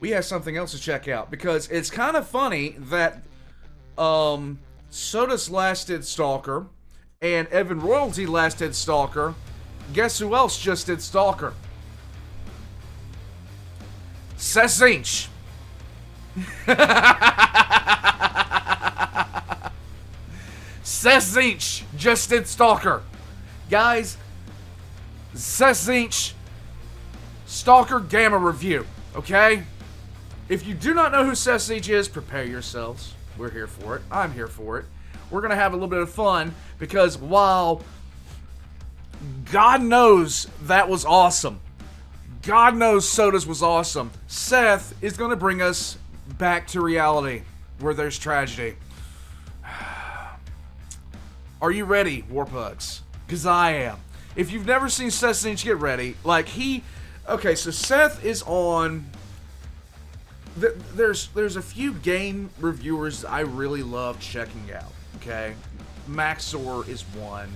we have something else to check out, because it's kind of funny that Soda's last did Stalker, and Evan Royalty last did Stalker. Guess who else just did Stalker? SsethTzeentach. SsethTzeentach just did Stalker. Guys, SsethTzeentach Stalker Gamma review, okay? If you do not know who SsethTzeentach is, prepare yourselves. We're here for it. I'm here for it. We're going to have a little bit of fun, because while God knows that was awesome, God knows Soda's was awesome, Seth is going to bring us back to reality where there's tragedy. Are you ready, Warpugs? Because I am. If you've never seen SsethTzeentach, get ready. Like, okay, so Seth is on... There's a few game reviewers I really love checking out, okay? Maxor is one.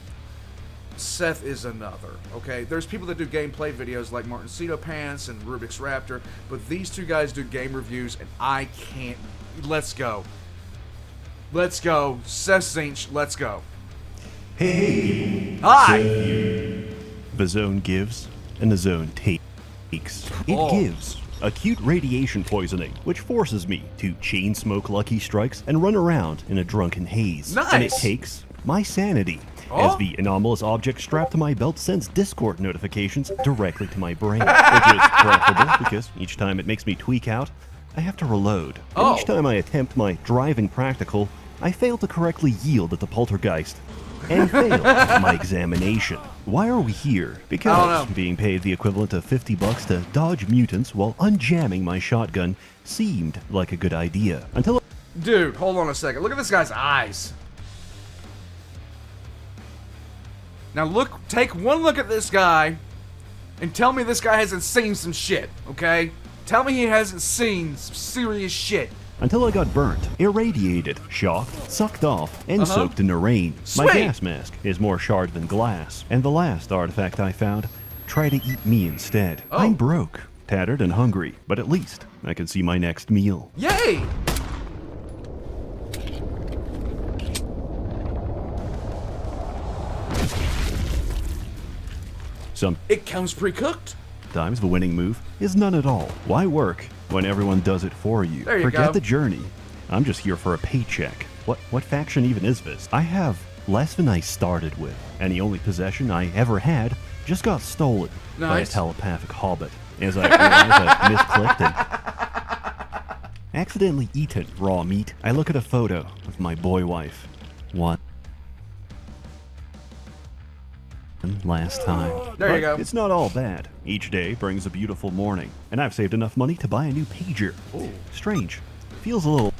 Seth is another, okay? There's people that do gameplay videos like Martin Cedo Pants and Rubik's Raptor, but these two guys do game reviews, and I can't... Let's go. Let's go. SsethTzeentach, let's go. Hey! Hi! The zone gives, and the zone takes. It gives acute radiation poisoning, which forces me to chain smoke Lucky Strikes and run around in a drunken haze. Nice! And it takes my sanity, as the anomalous object strapped to my belt sends Discord notifications directly to my brain, which is preferable because each time it makes me tweak out, I have to reload. And each time I attempt my driving practical, I fail to correctly yield at the poltergeist and fail my examination. Why are we here? Because being paid the equivalent of $50 to dodge mutants while unjamming my shotgun seemed like a good idea. Until... Dude, hold on a second. Look at this guy's eyes. Now take one look at this guy and tell me this guy hasn't seen some shit, okay? Tell me he hasn't seen some serious shit. Until I got burnt, irradiated, shocked, sucked off, and soaked in the rain. Sweet. My gas mask is more shard than glass, and the last artifact I found tried to eat me instead. I'm broke, tattered, and hungry, but at least I can see my next meal. Yay! It comes pre-cooked. Sometimes the winning move is none at all. Why work when everyone does it for you? There you Forget go. the journey. I'm just here for a paycheck. What faction even is this? I have less than I started with, and the only possession I ever had just got stolen by a telepathic hobbit. As I realize I've misclicked and accidentally eaten raw meat, I look at a photo of my boy wife. One last time. There you go. It's not all bad. Each day brings a beautiful morning, and I've saved enough money to buy a new pager. Ooh. Strange. Feels a little...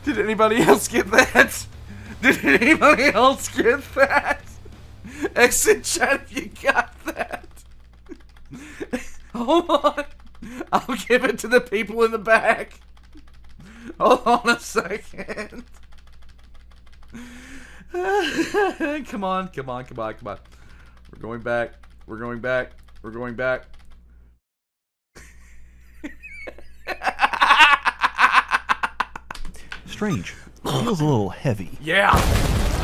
Did anybody else get that? Did anybody else get that? Exit chat if you got that. Hold on. I'll give it to the people in the back. Hold on a second. Come on. We're going back. Strange. Feels a little heavy. Yeah.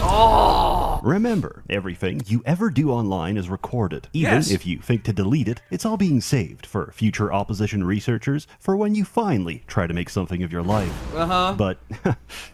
Oh. Remember, everything you ever do online is recorded. Even if you think to delete it, it's all being saved for future opposition researchers for when you finally try to make something of your life. But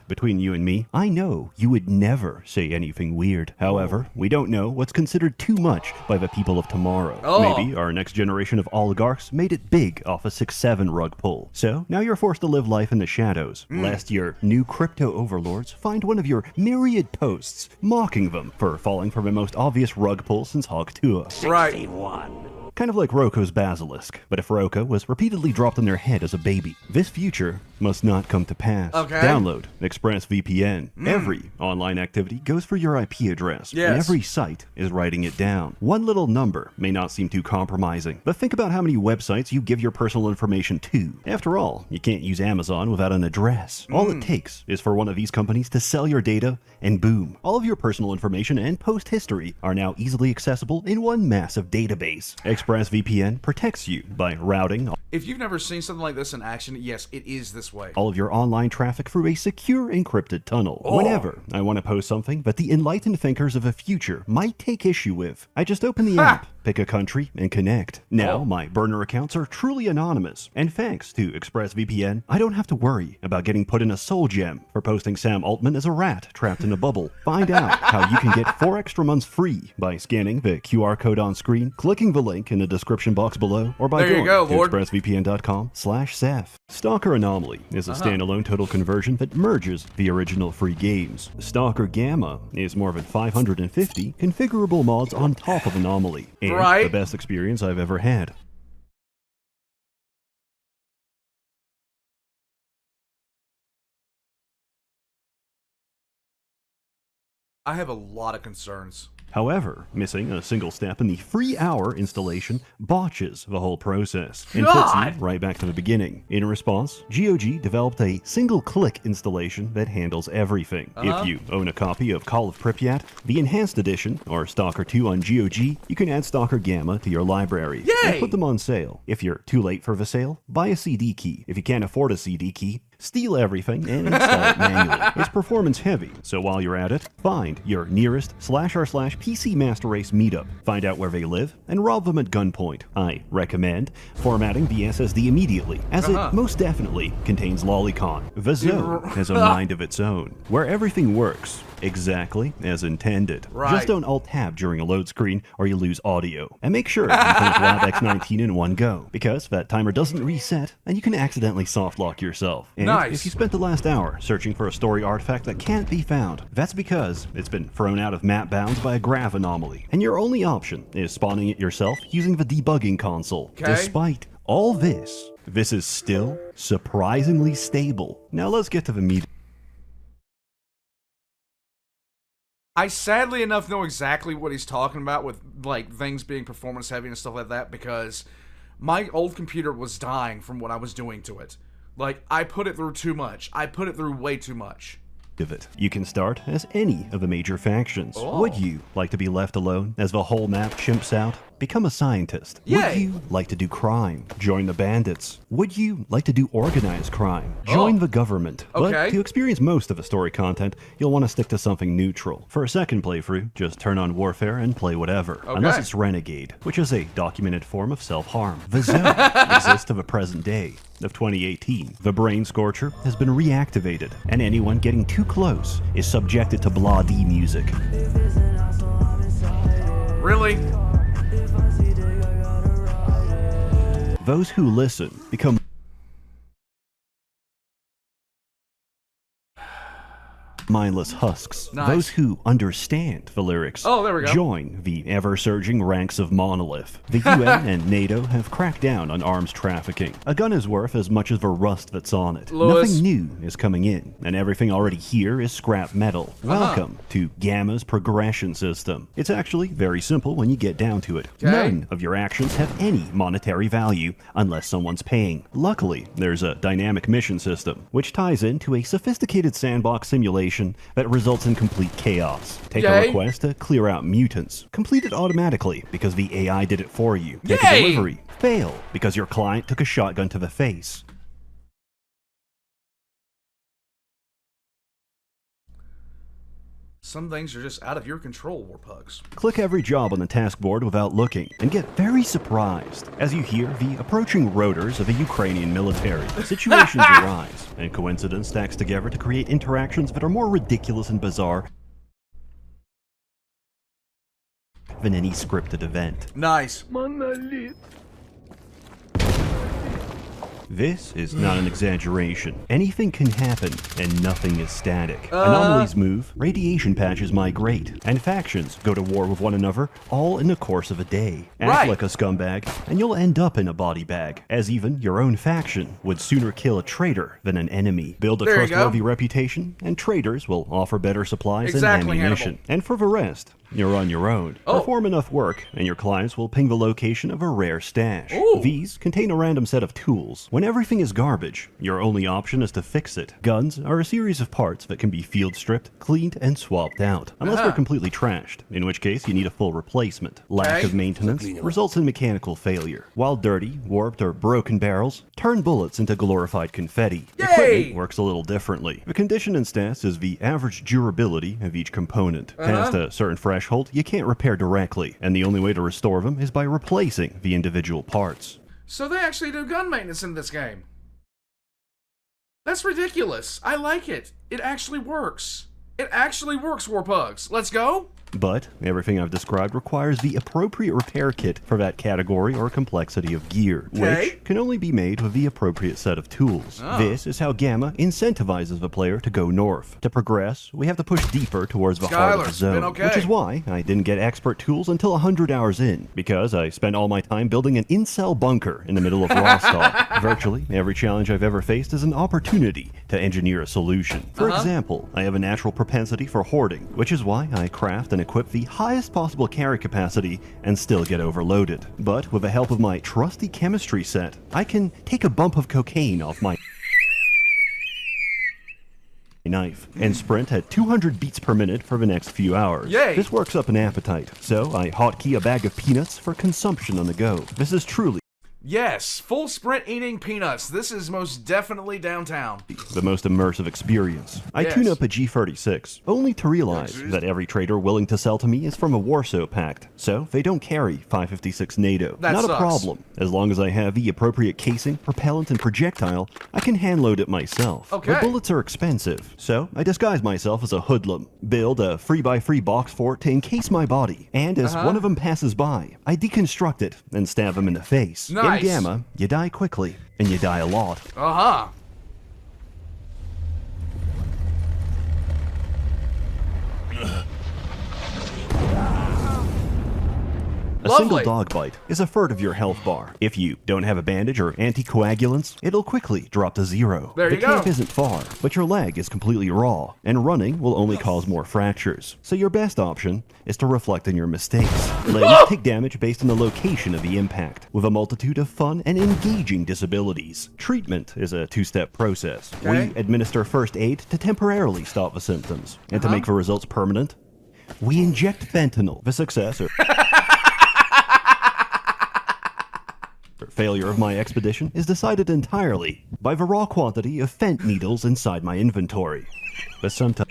between you and me, I know you would never say anything weird. However, we don't know what's considered too much by the people of tomorrow. Maybe our next generation of oligarchs made it big off a 6-7 rug pull. So now you're forced to live life in the shadows, lest your new crypto overlords find one of your myriad posts mocking them for falling for the most obvious rug pull since Hog Tua. Right. 61. kind of like Roko's basilisk, but if Roko was repeatedly dropped on their head as a baby. This future must not come to pass. Okay. Download ExpressVPN. Every online activity goes for your IP address, and every site is writing it down. One little number may not seem too compromising, but think about how many websites you give your personal information to. After all, you can't use Amazon without an address. All it takes is for one of these companies to sell your data, and boom, all of your personal information and post history are now easily accessible in one massive database. ExpressVPN protects you by routing If you've never seen something like this in action, yes, it is this way. all of your online traffic through a secure encrypted tunnel. Whenever I want to post something that the enlightened thinkers of the future might take issue with, I just open the app, pick a country, and connect. Now, my burner accounts are truly anonymous, and thanks to ExpressVPN, I don't have to worry about getting put in a soul gem for posting Sam Altman as a rat trapped in a bubble. Find out how you can get 4 extra months free by scanning the QR code on screen, clicking the link in the description box below, or by going to expressvpn.com/Seth. Stalker Anomaly is a standalone total conversion that merges the original free games. Stalker Gamma is more than 550 configurable mods on top of Anomaly, and the best experience I've ever had. I have a lot of concerns. However, missing a single step in the free hour installation botches the whole process and puts you right back to the beginning. In response, GOG developed a single-click installation that handles everything. If you own a copy of Call of Pripyat, the Enhanced Edition, or Stalker 2 on GOG, you can add Stalker Gamma to your library and put them on sale. If you're too late for the sale, buy a CD key. If you can't afford a CD key, steal everything and install it manually. It's performance heavy, so while you're at it, find your nearest /r/PC Master Race meetup, find out where they live, and rob them at gunpoint. I recommend formatting the SSD immediately, as it most definitely contains Lolicon. The Zone has a mind of its own, where everything works exactly as intended. Just don't Alt-Tab during a load screen or you lose audio. And make sure you finish Lab X19 in one go, because that timer doesn't reset and you can accidentally soft-lock yourself. And if you spent the last hour searching for a story artifact that can't be found, that's because it's been thrown out of map bounds by a graph anomaly, and your only option is spawning it yourself using the debugging console. Despite all this is still surprisingly stable. Now let's get to the meat. I sadly enough know exactly what he's talking about with like things being performance heavy and stuff like that, because my old computer was dying from what I was doing to it. Like, I put it through too much. I put it through way too much. Of it. You can start as any of the major factions. Would you like to be left alone as the whole map chimps out? Become a scientist. Would you like to do crime? Join the bandits. Would you like to do organized crime? Join the government. But to experience most of the story content, you'll want to stick to something neutral. For a second playthrough, just turn on Warfare and play whatever. Unless it's Renegade, which is a documented form of self-harm. The Zone exists to the present day of 2018. The Brain Scorcher has been reactivated, and anyone getting too close is subjected to Blah-D music. Really? Those who listen become mindless husks. Those who understand the lyrics join the ever-surging ranks of Monolith. The UN and NATO have cracked down on arms trafficking. A gun is worth as much as the rust that's on it. Nothing new is coming in, and everything already here is scrap metal. Welcome to Gamma's progression system. It's actually very simple when you get down to it. None of your actions have any monetary value unless someone's paying. Luckily, there's a dynamic mission system, which ties into a sophisticated sandbox simulation that results in complete chaos. Take a request to clear out mutants. Complete it automatically because the AI did it for you. Take a delivery. Fail because your client took a shotgun to the face. Some things are just out of your control, Warpugs. Click every job on the task board without looking, and get very surprised as you hear the approaching rotors of the Ukrainian military. Situations arise, and coincidence stacks together to create interactions that are more ridiculous and bizarre than any scripted event. Nice. This is not an exaggeration. Anything can happen, and nothing is static. Anomalies move, radiation patches migrate, and factions go to war with one another all in the course of a day. Act like a scumbag, and you'll end up in a body bag, as even your own faction would sooner kill a traitor than an enemy. Build a trustworthy reputation, and traitors will offer better supplies and ammunition. And for the rest, you're on your own. Perform enough work, and your clients will ping the location of a rare stash. These contain a random set of tools. When everything is garbage, your only option is to fix it. Guns are a series of parts that can be field stripped, cleaned, and swapped out, unless they're completely trashed, in which case you need a full replacement. Lack of maintenance results in mechanical failure, while dirty, warped, or broken barrels turn bullets into glorified confetti. Equipment works a little differently. The condition in stats is the average durability of each component. Past a certain threshold, you can't repair directly, and the only way to restore them is by replacing the individual parts. So they actually do gun maintenance in this game. That's ridiculous. I like it. It actually works. It actually works, Warpugs. Let's go. But everything I've described requires the appropriate repair kit for that category or complexity of gear, which can only be made with the appropriate set of tools. This is how Gamma incentivizes the player to go north. To progress, we have to push deeper towards the heart of the zone, which is why I didn't get expert tools until 100 hours in, because I spent all my time building an incel bunker in the middle of Rostov. Virtually every challenge I've ever faced is an opportunity to engineer a solution. For example, I have a natural propensity for hoarding, which is why I craft and equip the highest possible carry capacity and still get overloaded. But with the help of my trusty chemistry set, I can take a bump of cocaine off my knife and sprint at 200 beats per minute for the next few hours. This works up an appetite, so I hotkey a bag of peanuts for consumption on the go. This is truly yes, full sprint eating peanuts. This is most definitely downtown. The most immersive experience. I tune up a G36, only to realize that every trader willing to sell to me is from a Warsaw Pact, so they don't carry 556 NATO. Not a problem. As long as I have the appropriate casing, propellant, and projectile, I can handload it myself. The bullets are expensive, so I disguise myself as a hoodlum, build a 3x3 box fort to encase my body, and as one of them passes by, I deconstruct it and stab them in the face. In Gamma, you die quickly, and you die a lot. A single dog bite is a third of your health bar. If you don't have a bandage or anticoagulants, it'll quickly drop to 0. The camp isn't far, but your leg is completely raw, and running will only cause more fractures. So your best option is to reflect on your mistakes. Limbs take damage based on the location of the impact, with a multitude of fun and engaging disabilities. Treatment is a two-step process. We administer first aid to temporarily stop the symptoms, and to make the results permanent, we inject fentanyl. The success or failure of my expedition is decided entirely by the raw quantity of fent needles inside my inventory. But sometimes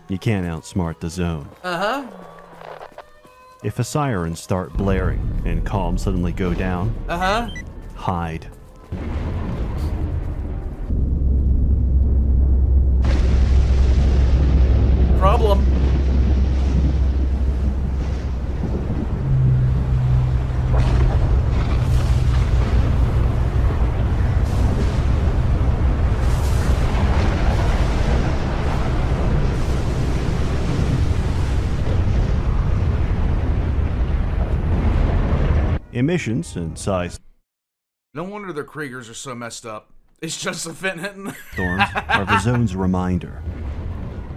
you can't outsmart the zone. If the sirens start blaring and comms suddenly go down, hide. Problem. Emissions and size. No wonder their Kriegers are so messed up. It's just a fentanyl. Storms are the zone's reminder.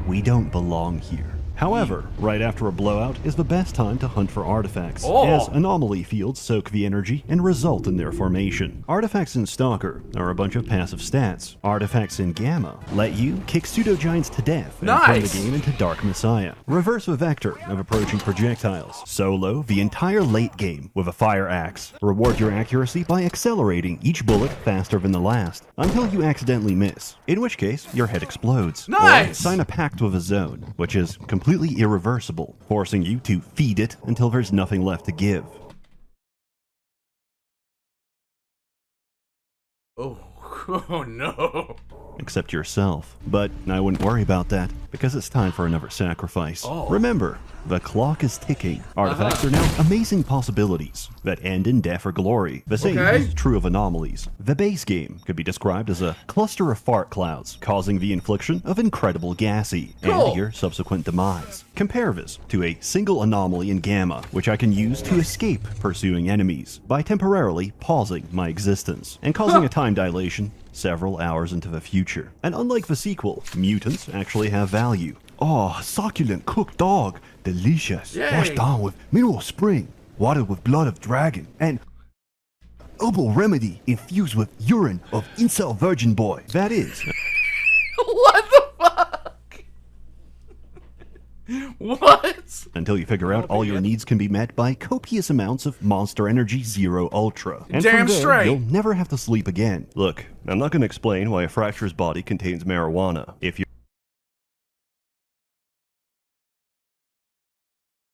We don't belong here. However, right after a blowout is the best time to hunt for artifacts, as anomaly fields soak the energy and result in their formation. Artifacts in Stalker are a bunch of passive stats. Artifacts in Gamma let you kick pseudo-giants to death and turn the game into Dark Messiah. Reverse the vector of approaching projectiles. Solo the entire late game with a fire axe. Reward your accuracy by accelerating each bullet faster than the last, until you accidentally miss, in which case your head explodes. Or sign a pact with a zone, which is completely irreversible, forcing you to feed it until there's nothing left to give. Oh no. Except yourself. But I wouldn't worry about that, because it's time for another sacrifice. Remember, The clock is ticking. Artifacts are now amazing possibilities that end in death or glory. The same is true of anomalies. The base game could be described as a cluster of fart clouds, causing the infliction of incredible gassy and your subsequent demise. Compare this to a single anomaly in Gamma, which I can use to escape pursuing enemies by temporarily pausing my existence and causing a time dilation several hours into the future. And unlike the sequel, mutants actually have value. Oh, succulent cooked dog. Delicious. Yay. Washed down with mineral spring, watered with blood of dragon, and herbal remedy infused with urine of incel virgin boy. That is. What the fuck? What? Until you figure out all your needs can be met by copious amounts of Monster Energy Zero Ultra. And Damn from there, straight. you'll never have to sleep again. Look, I'm not going to explain why a Fracture's body contains marijuana. If you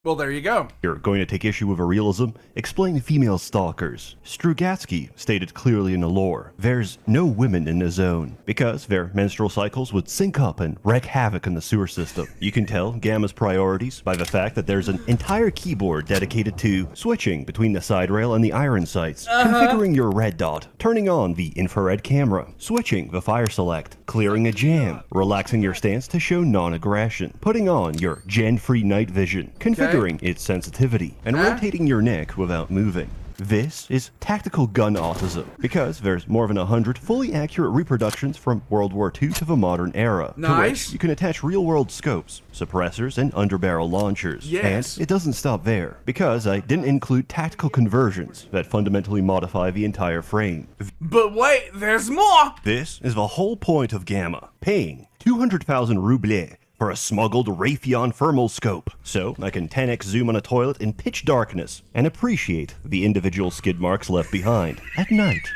Well, there you go. You're going to take issue with a realism? Explain female stalkers. Strugatsky stated clearly in the lore, there's no women in the zone, because their menstrual cycles would sync up and wreak havoc in the sewer system. You can tell Gamma's priorities by the fact that there's an entire keyboard dedicated to switching between the side rail and the iron sights, configuring your red dot, turning on the infrared camera, switching the fire select, clearing a jam, relaxing your stance to show non-aggression, putting on your gen-free night vision, configuring its sensitivity, and rotating your neck without moving. This is tactical gun autism, because there's more than 100 fully accurate reproductions from World War II to the modern era, to which you can attach real-world scopes, suppressors, and underbarrel launchers. Yes. And it doesn't stop there, because I didn't include tactical conversions that fundamentally modify the entire frame. But wait, there's more! This is the whole point of Gamma, paying 200,000 rubles for a smuggled Raytheon thermal scope, so I can 10x zoom on a toilet in pitch darkness and appreciate the individual skid marks left behind at night.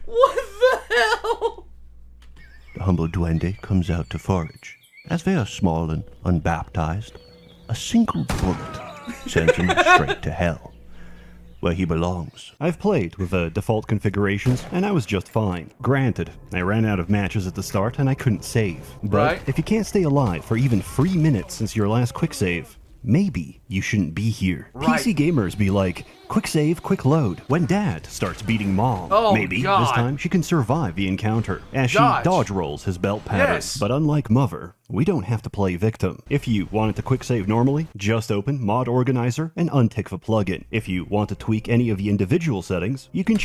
What the hell? The humble duende comes out to forage. As they are small and unbaptized, a single bullet sends him straight to hell, where he belongs. I've played with the default configurations, and I was just fine. Granted, I ran out of matches at the start, and I couldn't save. But if you can't stay alive for even 3 minutes since your last quick save, maybe you shouldn't be here. PC gamers be like, quick save, quick load. When dad starts beating mom, maybe this time she can survive the encounter as she dodge rolls his belt pattern. But unlike Mother, we don't have to play victim. If you wanted to quick save normally, just open Mod Organizer and untick the plugin. If you want to tweak any of the individual settings, you can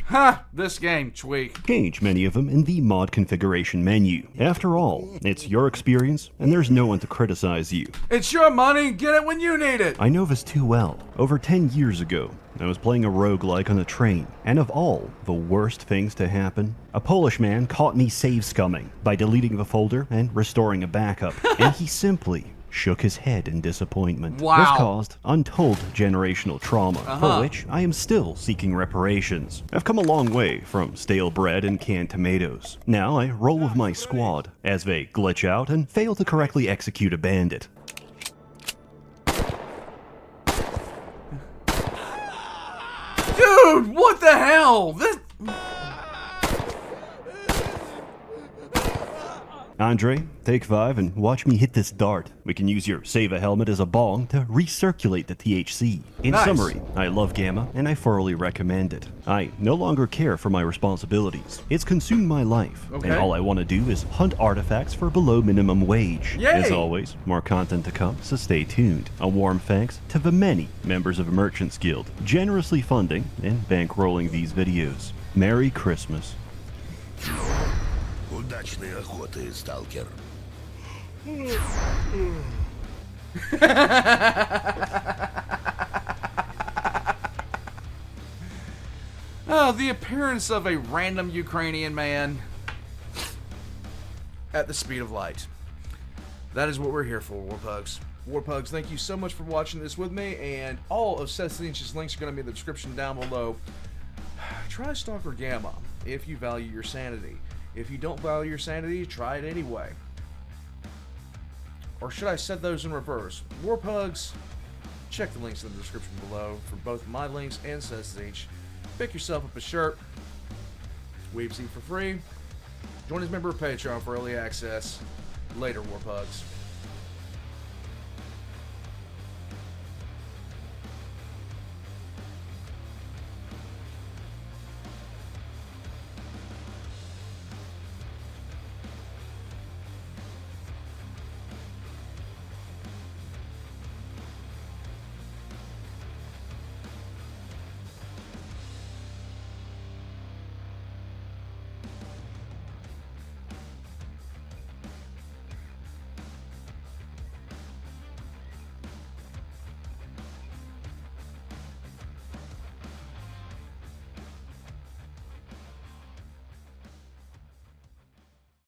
this game tweak. Change many of them in the mod configuration menu. After all, it's your experience, and there's no one to criticize you. It's your money, get it when you need it. I know this too well. Over 10 years ago, I was playing a roguelike on a train, and of all the worst things to happen, a Polish man caught me save scumming by deleting the folder and restoring a backup, and he simply shook his head in disappointment. Wow. This caused untold generational trauma, for which I am still seeking reparations. I've come a long way from stale bread and canned tomatoes. Now I roll with my squad as they glitch out and fail to correctly execute a bandit. Dude, what the hell? This... Andre, take 5 and watch me hit this dart. We can use your Save-A helmet as a bong to recirculate the THC. In summary, I love Gamma, and I thoroughly recommend it. I no longer care for my responsibilities. It's consumed my life, and all I want to do is hunt artifacts for below minimum wage. As always, more content to come, so stay tuned. A warm thanks to the many members of Merchants Guild, generously funding and bankrolling these videos. Merry Christmas. Удачной охоты, Stalker. The appearance of a random Ukrainian man at the speed of light. That is what we're here for, Warpugs. Warpugs, thank you so much for watching this with me, and all of SsethTzeentach's links are going to be in the description down below. Try Stalker Gamma if you value your sanity. If you don't value your sanity, try it anyway. Or should I set those in reverse? Warpugs, check the links in the description below for both my links and SsethTzeentach. Pick yourself up a shirt. Weebs eat for free. Join as a member of Patreon for early access. Later, Warpugs.